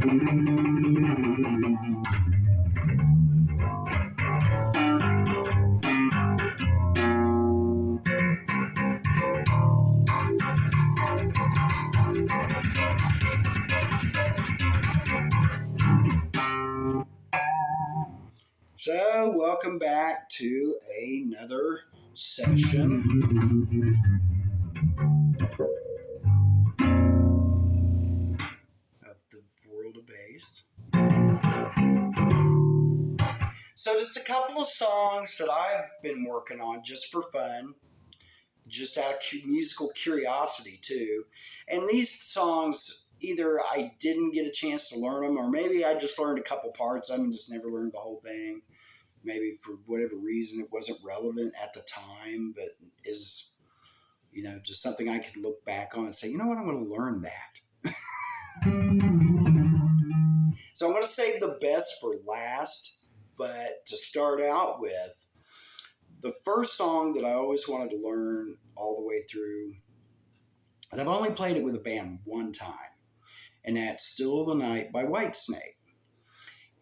So, welcome back to another session of the world of bass. So, just a couple of songs that I've been working on just for fun, just out of musical curiosity, too. And these songs, either I didn't get a chance to learn them, or maybe I just learned a couple parts of them and just never learned the whole thing. Maybe for whatever reason it wasn't relevant at the time, but is, just something I could look back on and say, you know what, I'm going to learn that. So I'm going to save the best for last, but to start out with, the first song that I always wanted to learn all the way through, and I've only played it with a band one time, and that's Still of the Night by Whitesnake.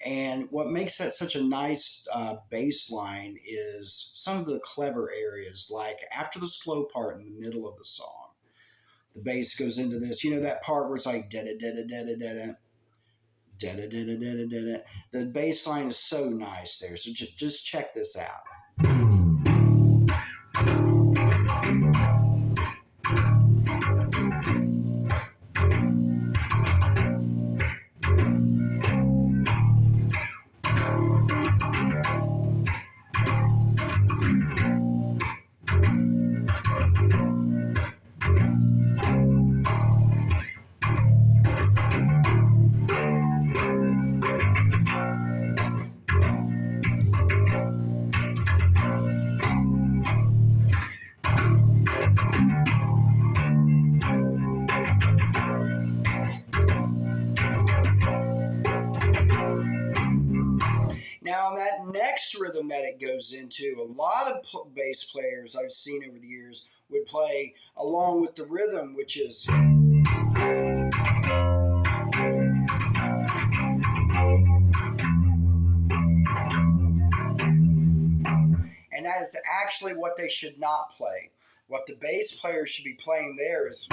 And what makes that such a nice bass line is some of the clever areas, like after the slow part in the middle of the song, the bass goes into this, that part where it's like da-da-da-da-da-da-da, da-da-da-da-da-da-da. The bass line is so nice there. So just check this out. Now, that next rhythm that it goes into, a lot of bass players I've seen over the years would play along with the rhythm, which is. And that is actually what they should not play. What the bass player should be playing there is.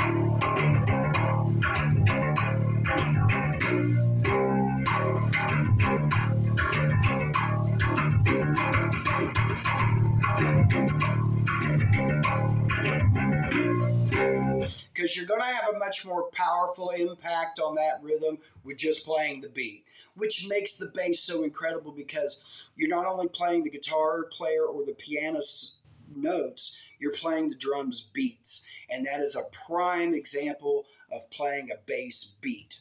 Because you're going to have a much more powerful impact on that rhythm with just playing the beat, which makes the bass so incredible because you're not only playing the guitar player or the pianist's notes, you're playing the drums beats. And that is a prime example of playing a bass beat.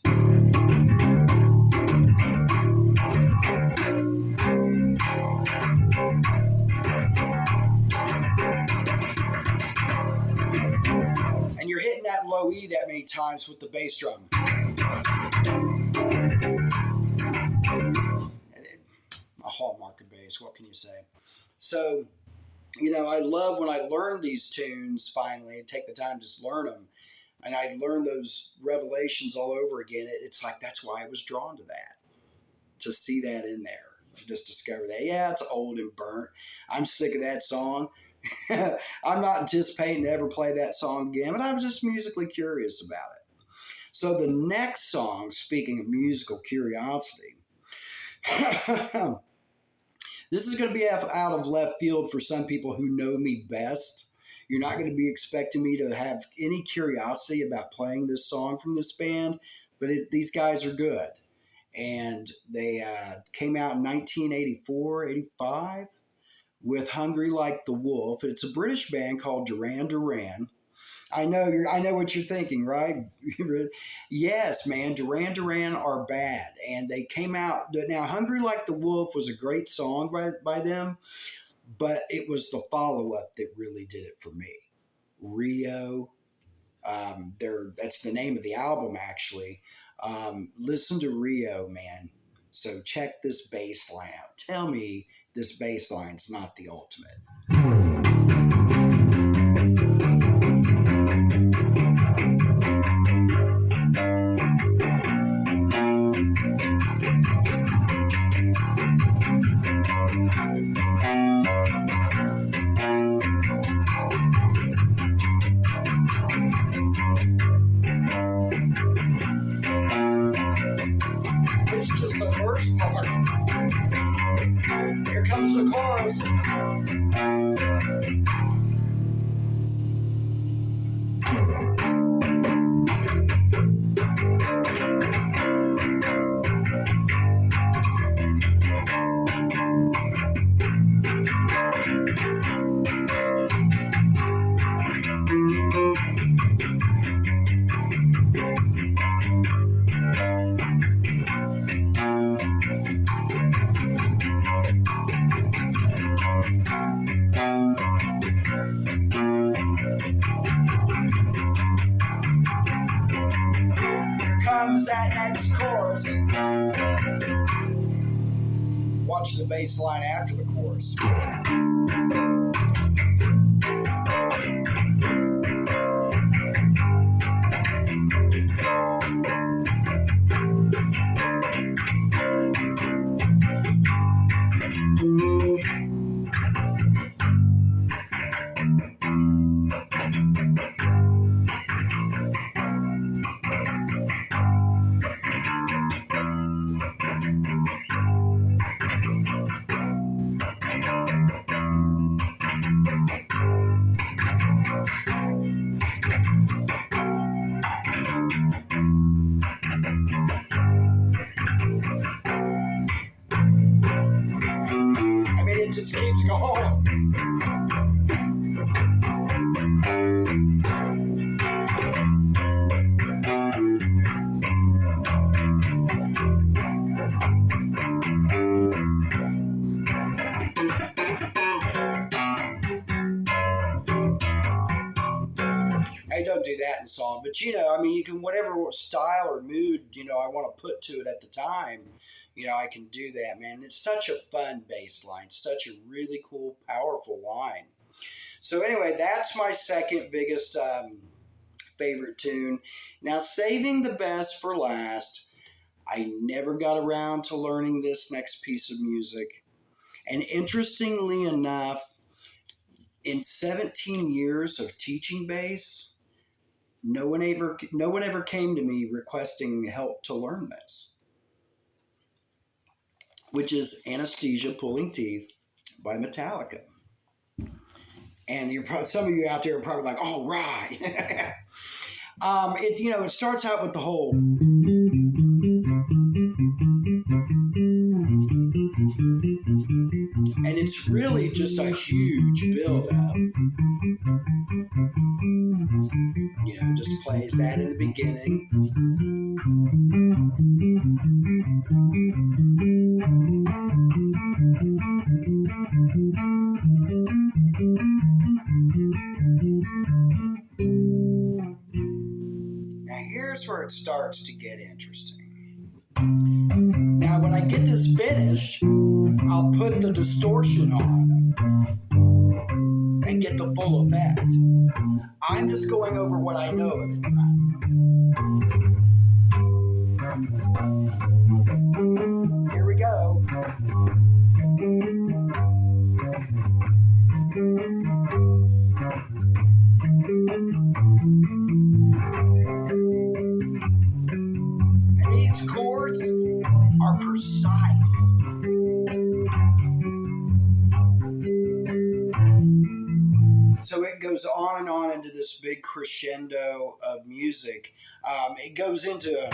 And you're hitting that low E that many times with the bass drum. A hallmark of bass, what can you say? So, I love when I learn these tunes finally and take the time to just learn them. And I learn those revelations all over again. It's like, that's why I was drawn to that. To see that in there. To just discover that. Yeah, it's old and burnt. I'm sick of that song. I'm not anticipating to ever play that song again, but I'm just musically curious about it. So the next song, speaking of musical curiosity, this is going to be out of left field for some people who know me best. You're not going to be expecting me to have any curiosity about playing this song from this band, but these guys are good. And they came out in 1984, 85. With Hungry Like the Wolf. It's a British band called Duran Duran. I know what you're thinking, right? Yes, man, Duran Duran are bad. And they came out, now Hungry Like the Wolf was a great song by them, but it was the follow-up that really did it for me. Rio, that's the name of the album, actually. Listen to Rio, man. So check this bass line out. Tell me this bass line's not the ultimate. comes that next chorus. Watch the bass line after the chorus. It just keeps going. I don't do that in a song, but you can whatever style or mood I want to put to it at the time. I can do that, man. It's such a fun bass line, such a really cool, powerful line. So anyway, that's my second biggest favorite tune. Now, saving the best for last, I never got around to learning this next piece of music. And interestingly enough, in 17 years of teaching bass, no one ever came to me requesting help to learn this, which is Anesthesia Pulling Teeth by Metallica. And some of you out there are probably like, oh, right. It starts out with the whole. And it's really just a huge build-up. Just plays that in the beginning. Now here's where it starts to get interesting. Now when I get this finished, I'll put the distortion on and get the full effect. I'm just going over what I know of it. Here we go. And these chords are precise. So it goes on and on into this big crescendo of music. It goes into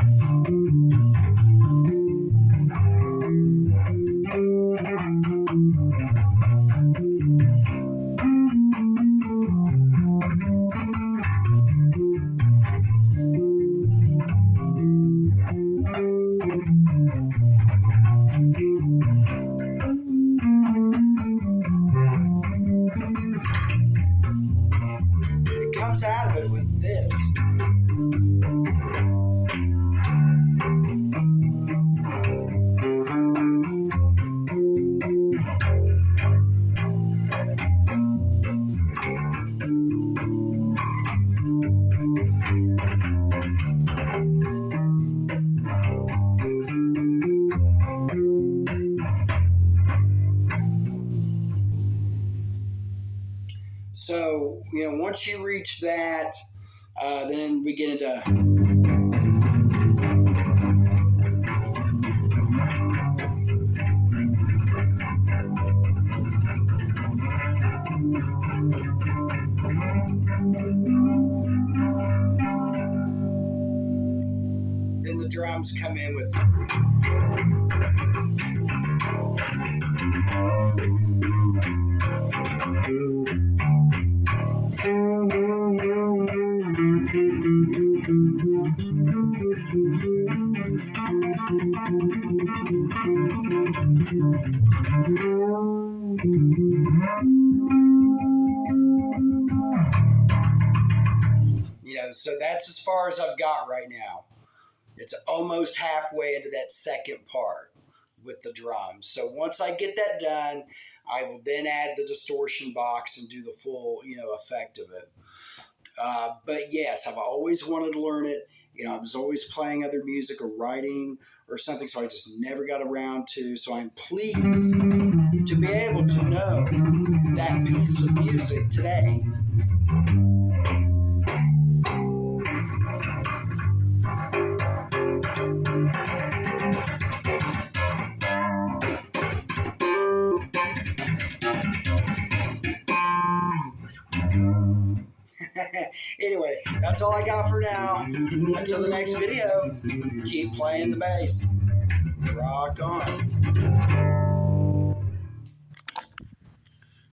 out of it with this. So, once you reach that, then we get into. Then the drums come in with. So that's as far as I've got right now. It's almost halfway into that second part with the drums. So once I get that done, I will then add the distortion box and do the full, effect of it. But yes, I've always wanted to learn it. I was always playing other music or writing or something, so I just never got around to. So I'm pleased to be able to know that piece of music today. Anyway, that's all I got for now. Until the next video, keep playing the bass. Rock on.